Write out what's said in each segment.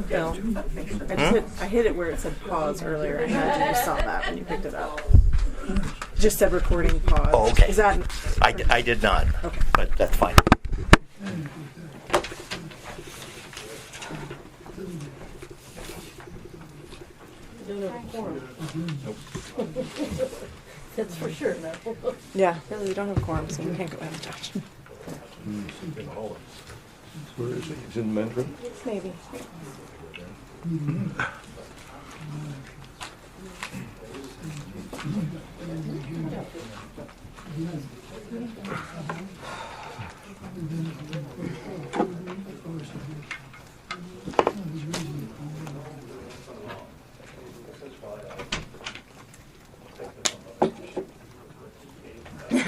Bill, I hit it where it said pause earlier. I imagine you saw that when you picked it up. Just said recording pause. Oh, okay. Is that? I did not, Okay. but that's fine. That's for sure, no. Yeah, really, we don't have quorum, so you can't go ahead, Josh. Where is he? He's in the men's room? Maybe.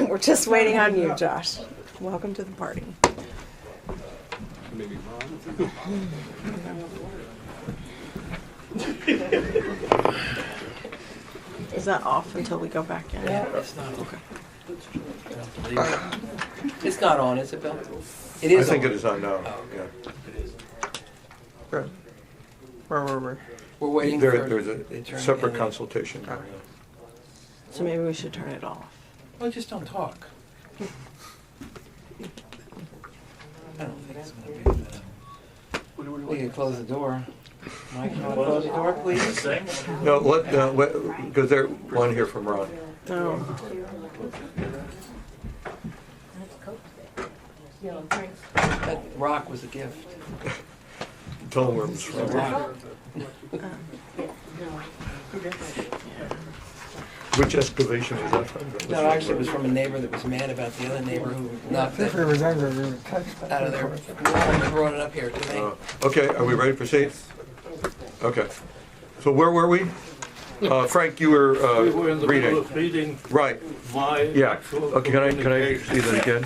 We're just waiting on you, Josh. Welcome to the party. Is that off until we go back in? Yeah, it's not. Okay. It's not on, is it, Bill? It I is think on. it is on now, Oh, yeah. It is. Where were we? We're waiting There's for a the attorney separate and- consultation going on. So maybe we should turn it off. Well, just don't talk. I don't think it's gonna be that. We can close the door. Mike, you wanna close the door, please? No, because there's one here from Ron. No. That rock was a gift. Tell him where it was The from. rock. Which excavation was that from? No, actually, it was from a neighbor that was mad about the other neighbor who knocked it out of there. No, brought it up here to me. Okay, are we ready to proceed? Okay. So where were we? Frank, you We were in the middle reading. of reading Right, my yeah. actual Okay, can I communication. see that again?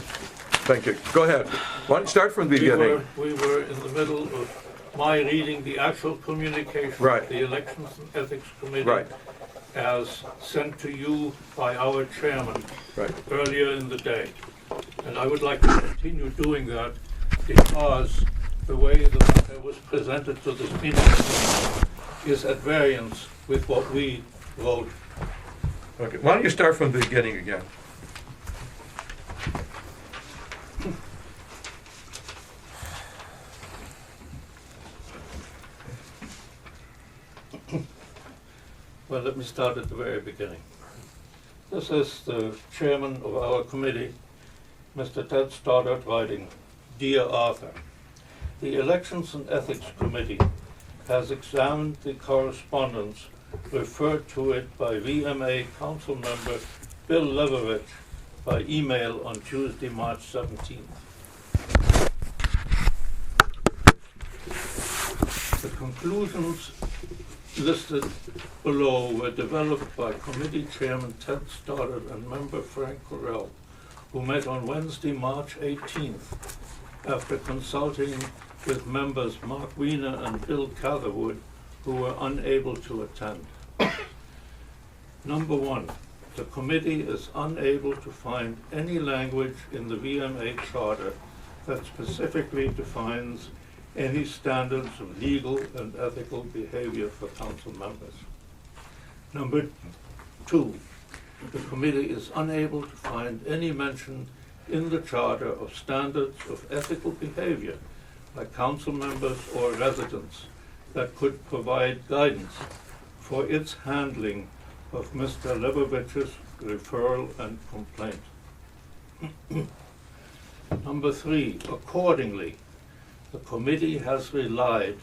Thank you. Go ahead. Why don't you start from the beginning? We were in the middle of my reading the actual communication Right. of the Elections and Ethics Committee Right, as sent to you by our chairman right. earlier in the day. And I would like to continue doing that because the way the matter was presented to the meeting is at variance with what we wrote. Okay, why don't you start from the beginning again? Well, let me start at the very beginning. This is the chairman of our committee, Mr. Ted Stoddard, writing, Dear Arthur, the Elections and Ethics Committee has examined the correspondence referred to it by VMA Council member Bill Leverich by email on Tuesday, March 17th. The conclusions listed below were developed by committee chairman Ted Stoddard and member Frank Correll, who met on Wednesday, March 18th, after consulting with members Mark Wiener and Bill Catherwood, who were unable to attend. Number one, the committee is unable to find any language in the VMA charter that specifically defines any standards of legal and ethical behavior for council members. Number two, the committee is unable to find any mention in the charter of standards of ethical behavior by council members or residents that could provide guidance for its handling of Mr. Lebovich's referral and complaint. Number three, accordingly, the committee has relied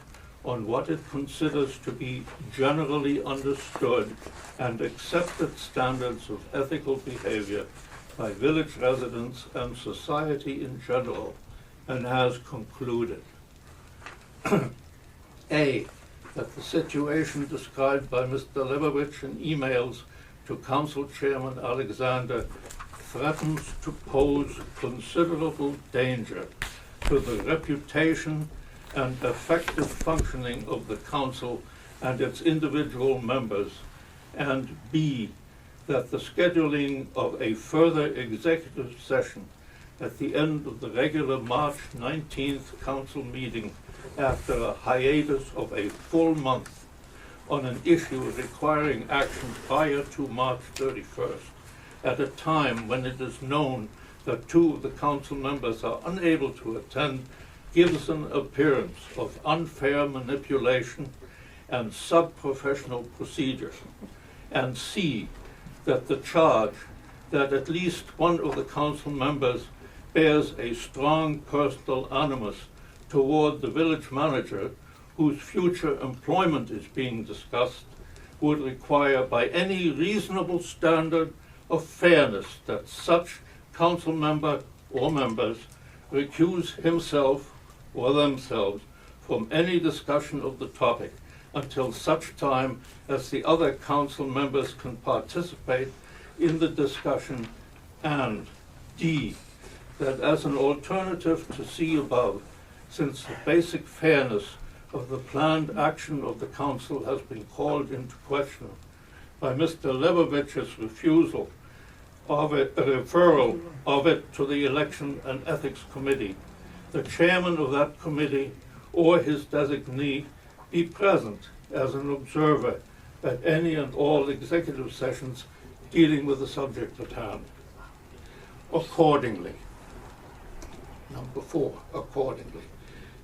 on what it considers to be generally understood and accepted standards of ethical behavior by village residents and society in general, and has concluded A, that the situation described by Mr. Lebovich in emails to Council Chairman Alexander threatens to pose considerable danger to the reputation and effective functioning of the council and its individual members, and B, that the scheduling of a further executive session at the end of the regular March 19th council meeting after a hiatus of a full month on an issue requiring action prior to March 31st, at a time when it is known that two of the council members are unable to attend, gives an appearance of unfair manipulation and sub-professional procedure. And C, that the charge that at least one of the council members bears a strong personal animus toward the village manager, whose future employment is being discussed, would require by any reasonable standard of fairness that such council member or members recuse himself or themselves from any discussion of the topic until such time as the other council members can participate in the discussion, and D, that as an alternative to C above, since the basic fairness of the planned action of the council has been called into question by Mr. Lebovich's refusal of a referral of it to the Election and Ethics Committee, the chairman of that committee or his designee be present as an observer at any and all executive sessions dealing with the subject at hand. Accordingly, number 4, accordingly,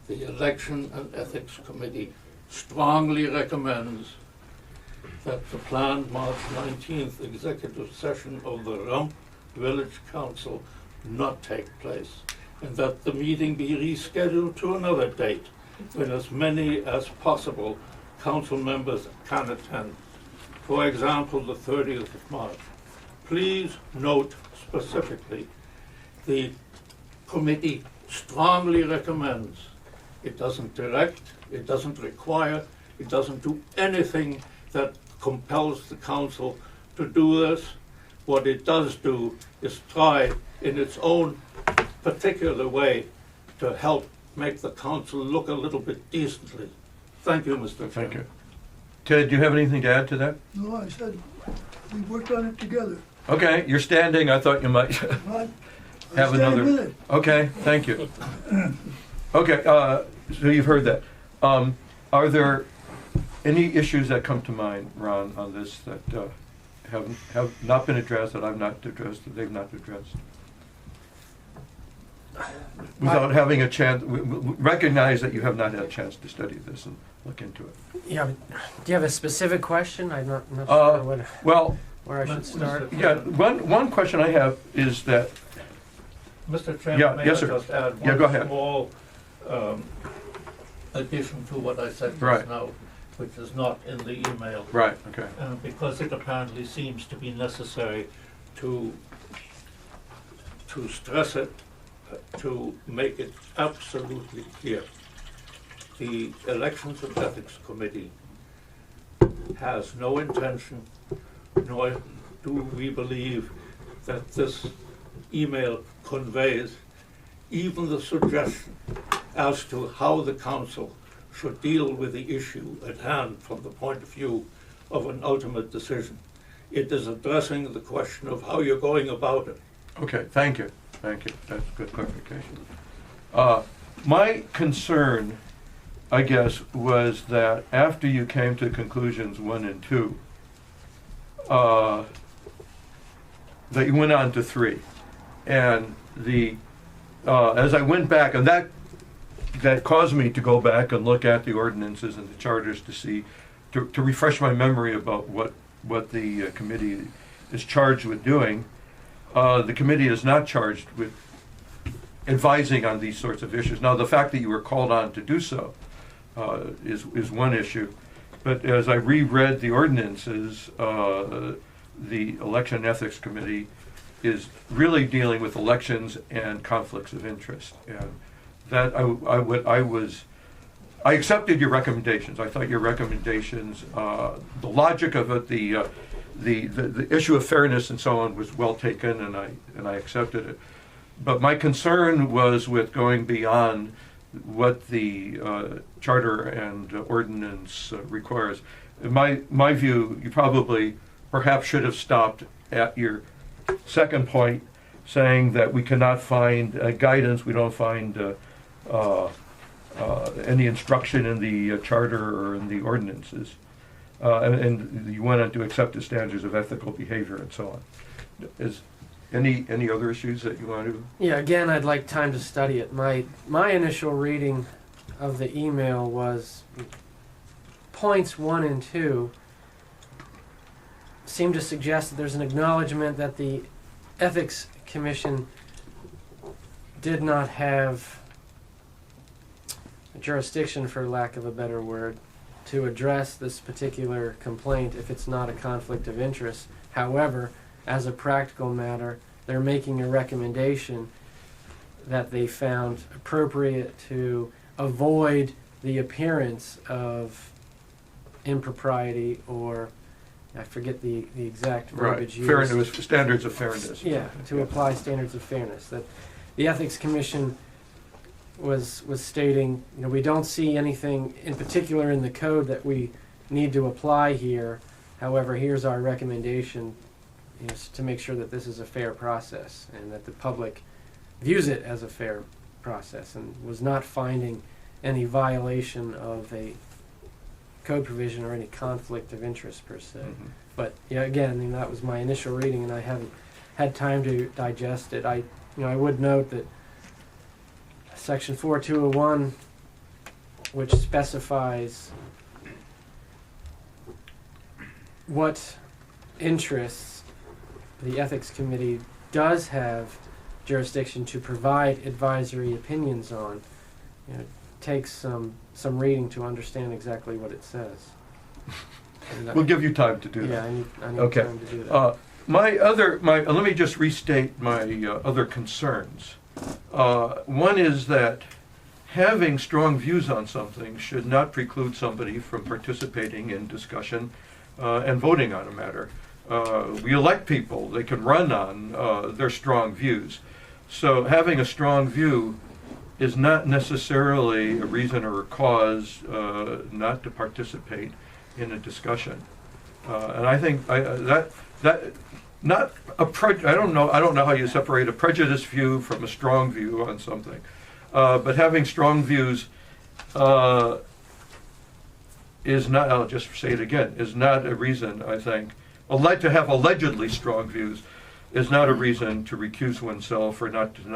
the Election and Ethics Committee strongly recommends that the planned March 19th executive session of the Rump Village Council not take place, and that the meeting be rescheduled to another date when as many as possible council members can attend. For example, the 30th of March. Please note specifically, the committee strongly recommends. It doesn't direct, it doesn't require, it doesn't do anything that compels the council to do this. What it does do is try in its own particular way to help make the council look a little bit decently. Thank you, Mr. Chairman. Thank you. Ted, do you have anything to add to that? No, I said, we worked on it together. Okay, you're standing. I thought you might I have stand another. with it. Okay, thank you. Okay, so you've heard that. Are there any issues that come to mind, Ron, on this that have not been addressed, that I've not addressed, that they've not addressed? Without having a chance, recognize that you have not had a chance to study this and look into it. Yeah, but do you have a specific question? I'm not sure Well, where I should start. yeah, one question I have is that, Mr. Chairman, Yeah, may yes, I sir. just add Yeah, one go ahead. small addition to what I said just Right. now, which is not in the email, right, okay. because it apparently seems to be necessary to stress it, to make it absolutely clear. The Elections and Ethics Committee has no intention, nor do we believe that this email conveys even the suggestion as to how the council should deal with the issue at hand from the point of view of an ultimate decision. It is addressing the question of how you're going about it. Okay, thank you. Thank you. That's good clarification. My concern, I guess, was that after you came to conclusions 1 and 2, that you went on to 3. And as I went back, and that caused me to go back and look at the ordinances and the charters to see, to refresh my memory about what the committee is charged with doing. The committee is not charged with advising on these sorts of issues. Now, the fact that you were called on to do so is one issue. But as I reread the ordinances, the Election and Ethics Committee is really dealing with elections and conflicts of interest. And that I accepted your recommendations. I thought your recommendations, the logic of it, the issue of fairness and so on was well taken, and I accepted it. But my concern was with going beyond what the charter and ordinance requires. In my view, you probably perhaps should have stopped at your second point, saying that we cannot find guidance, we don't find any instruction in the charter or in the ordinances. And you went on to accept the standards of ethical behavior and so on. Is any other issues that you want to? Yeah, again, I'd like time to study it. My initial reading of the email was points 1 and 2 seem to suggest that there's an acknowledgement that the Ethics Commission did not have jurisdiction, for lack of a better word, to address this particular complaint if it's not a conflict of interest. However, as a practical matter, they're making a recommendation that they found appropriate to avoid the appearance of impropriety, or I forget the exact verbiage used. Fairness, standards of fairness. Yeah, to apply standards of fairness. That the Ethics Commission was stating, we don't see anything in particular in the code that we need to apply here. However, here's our recommendation, to make sure that this is a fair process and that the public views it as a fair process, and was not finding any violation of a code provision or any conflict of interest per se. Mhm. But yeah, again, that was my initial reading, and I haven't had time to digest it. I would note that Section 4201, which specifies what interests the Ethics Committee does have jurisdiction to provide advisory opinions on, takes some reading to understand exactly what it says. We'll give you time to do that. Yeah, I need Okay. time to do that. Let me just restate my other concerns. One is that having strong views on something should not preclude somebody from participating in discussion and voting on a matter. We elect people; they can run on their strong views. So having a strong view is not necessarily a reason or a cause not to participate in a discussion. And I think I don't know how you separate a prejudiced view from a strong view on something. But having strong views is not, I'll just say it again, is not a reason, I think, to have allegedly strong views is not a reason to recuse oneself or to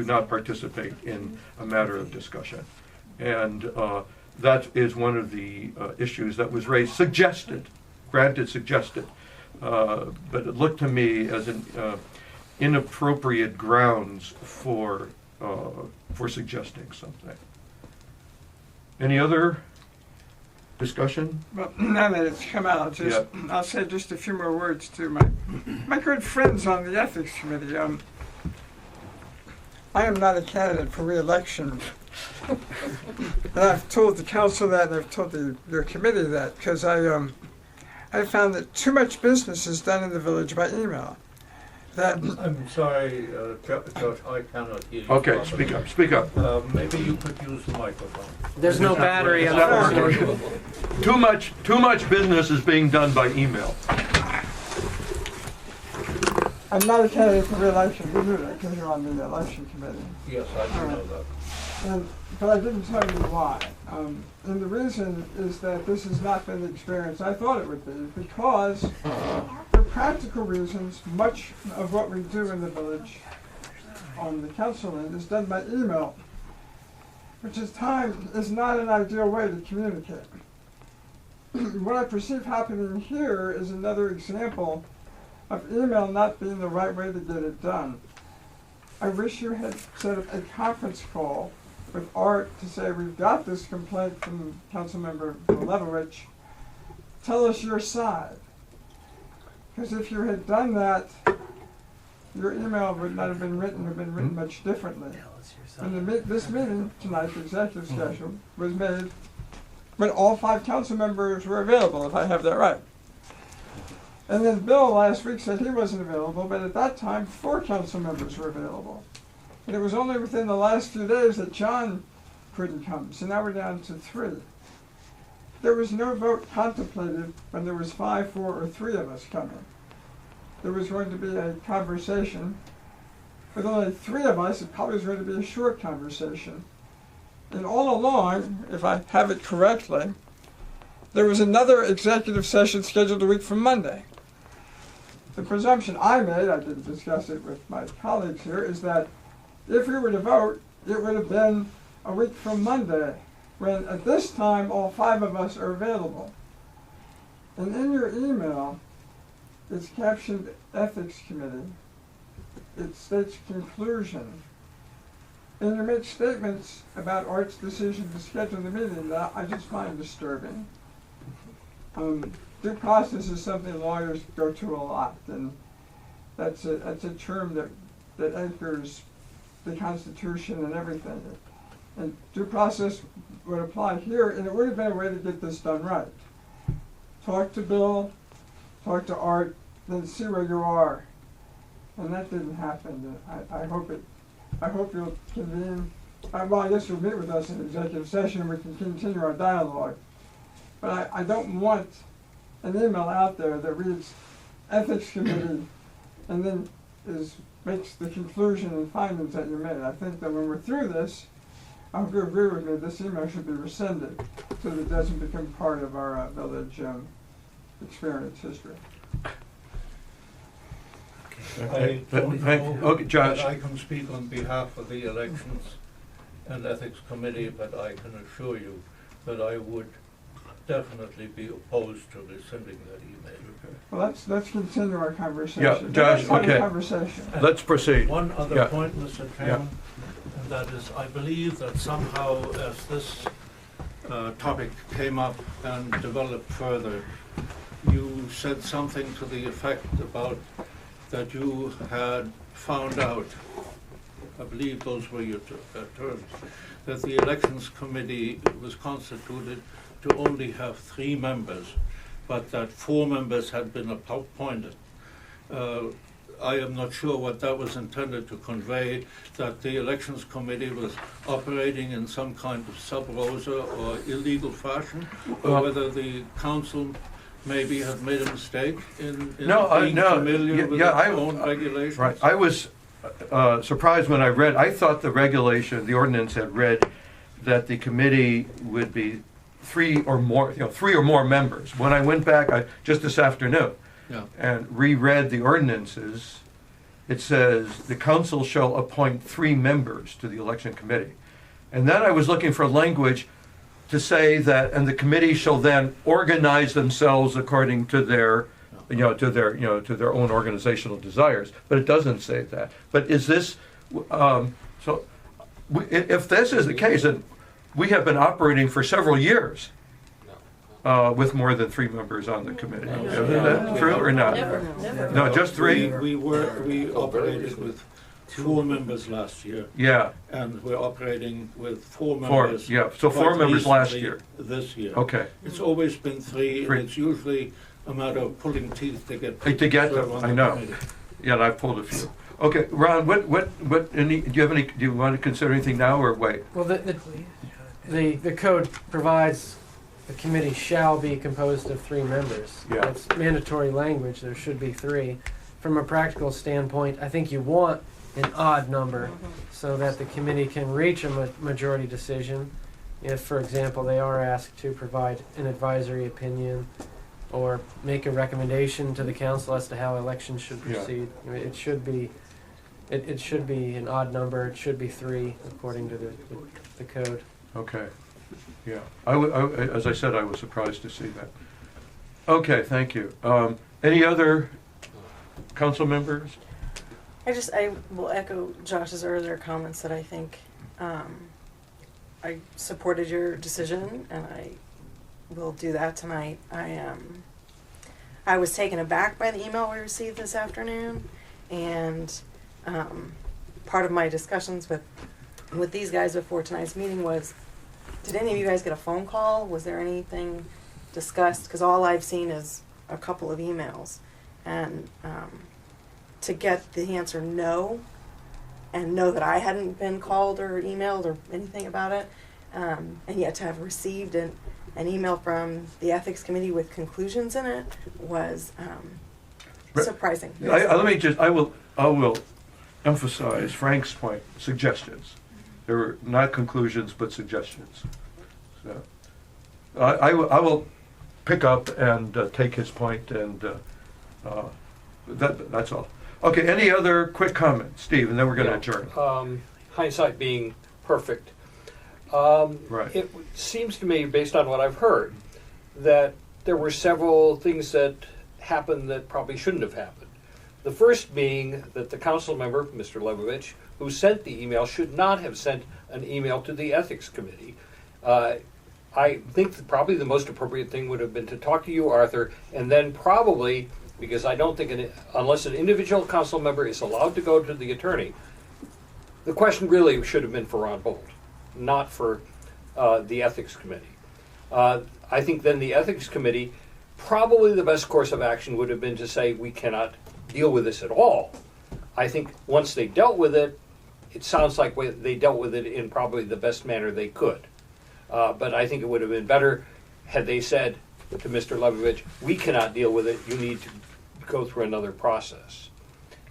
not participate in a matter of discussion. And that is one of the issues that was raised, suggested, but it looked to me as an inappropriate grounds for suggesting something. Any other discussion? Well, now that it's come out, I'll say just a few more words to my good friends on the Ethics Committee. I am not a candidate for re-election. And I've told the council that, and I've told your committee that, because I found that too much business is done in the village by email. I'm sorry, Judge, I cannot hear you. Okay, properly. speak up. Maybe you could use the microphone. There's no battery It's on not the working. Too much business is being done by email. I'm not a candidate for re-election. You knew that because you're on the election committee. Yes, I do know that. But I didn't tell you why. And the reason is that this has not been the experience I thought it would be, because for practical reasons, much of what we do in the village on the council end is done by email, which is not an ideal way to communicate. What I perceive happening here is another example of email not being the right way to get it done. I wish you had set up a conference call with Art to say, we've got this complaint from Councilmember Malevich, tell us your side. Because if you had done that, your email would not have been written much differently. And this meeting tonight, the executive schedule, was made when all 5 council members were available, if I have that right. And then Bill last week said he wasn't available, but at that time 4 council members were available. And it was only within the last few days that John couldn't come, so now we're down to 3. There was no vote contemplated when there was 5, 4, or 3 of us coming. There was going to be a conversation. With only 3 of us, it probably was going to be a short conversation. And all along, if I have it correctly, there was another executive session scheduled a week from Monday. The presumption I made, I didn't discuss it with my colleagues here, is that if we were to vote, it would have been a week from Monday, when at this time all 5 of us are available. And in your email, it's captioned Ethics Committee. It states conclusion. And you make statements about Art's decision to schedule the meeting that I just find disturbing. Due process is something lawyers go to a lot, and that's a term that anchors the Constitution and everything. And due process would apply here, and it would have been a way to get this done right. Talk to Bill, talk to Art, then see where you are. And that didn't happen. I hope you'll convene. Well, I guess you'll meet with us in executive session and we can continue our dialogue. But I don't want an email out there that reads Ethics Committee and then makes the conclusion and findings that you made. I think that when we're through this, I hope you agree with me, this email should be rescinded so that it doesn't become part of our village experience history. I don't know Okay, Josh. that I can speak on behalf of the Elections and Ethics Committee, but I can assure you that I would definitely be opposed to rescinding that email. Well, let's continue our conversation. Yeah, Josh, Let's have a okay. conversation. Let's proceed. One other Yeah. point, Mr. Chairman, and that is, I believe that somehow as this topic came up and developed further, you said something to the effect about that you had found out, I believe those were your terms, that the Elections Committee was constituted to only have 3 members, but that 4 members had been appointed. I am not sure what that was intended to convey, that the Elections Committee was operating in some kind of sub rosa or illegal fashion, or whether the council maybe had made a mistake in being familiar with its own regulations. Right, I was surprised when I thought the ordinance had read that the committee would be 3 or more members. When I went back just this afternoon and reread the ordinances, it says the council shall appoint 3 members to the election committee. And then I was looking for language to say that, and the committee shall then organize themselves according to their own organizational desires. But it doesn't say that. But is this, if this is the case, then we have been operating for several years with more than 3 members on the committee. Isn't that true or not? Never. No, just 3? We operated with 4 members last year. Yeah. And we're operating with 4 4, members. yeah. So 4 quite members last recently year. This year. Okay. It's always been 3, 3. and it's usually a matter of pulling teeth to get To get serve them, on I the know. committee. Yeah, and I've pulled a few. Okay, Ron, do you want to consider anything now or wait? Well, the code provides the committee shall be composed of 3 members. Yeah. That's mandatory language. There should be 3. From a practical standpoint, I think you want an odd number so that the committee can reach a majority decision if, for example, they are asked to provide an advisory opinion or make a recommendation to the council as to how elections should Yeah. proceed. I mean, it should be an odd number. It should be 3 according to the code. Okay, yeah. As I said, I was surprised to see that. Okay, thank you. Any other council members? I will echo Josh's earlier comments that I think I supported your decision, and I will do that tonight. I was taken aback by the email we received this afternoon, and part of my discussions with these guys before tonight's meeting was, did any of you guys get a phone call? Was there anything discussed? Because all I've seen is a couple of emails, and to get the answer no, and know that I hadn't been called or emailed or anything about it, and yet to have received an email from the ethics committee with conclusions in it was surprising. I will emphasize Frank's point, suggestions. They were not conclusions, but suggestions. So, I will pick up and take his point, and that's all. Okay, any other quick comments, Steve, and then we're going to adjourn. Hindsight being perfect. Right. It seems to me, based on what I've heard, that there were several things that happened that probably shouldn't have happened. The first being that the council member, Mr. Lebovich, who sent the email should not have sent an email to the Ethics Committee. I think that probably the most appropriate thing would have been to talk to you, Arthur, and then probably, because I don't think, unless an individual council member is allowed to go to the attorney, the question really should have been for Ron Bolt, not for the Ethics Committee. I think then the Ethics Committee, probably the best course of action would have been to say we cannot deal with this at all. I think once they dealt with it, it sounds like they dealt with it in probably the best manner they could. But I think it would have been better had they said to Mr. Lebovich, we cannot deal with it, you need to go through another process.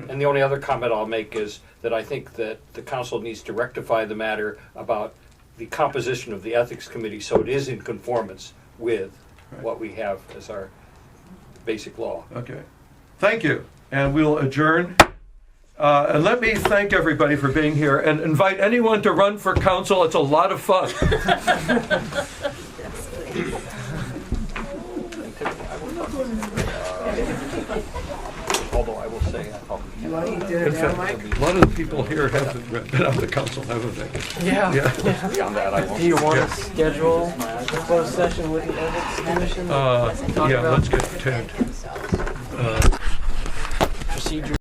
And the only other comment I'll make is that I think that the council needs to rectify the matter about the composition of the Ethics Committee so it is in conformance with what we have as our basic law. Okay. Thank you. And we'll adjourn. And let me thank everybody for being here and invite anyone to run for council. It's a lot of fun. Yes, please. Although I will say, I probably You want to eat dinner In now, fact, Mike? a lot of the people here haven't been on the council, haven't they? Yeah. Yeah. beyond that, I won't. Do you want to schedule a closed session with the Ethics Commission? Yeah, let's get tuned. Procedure.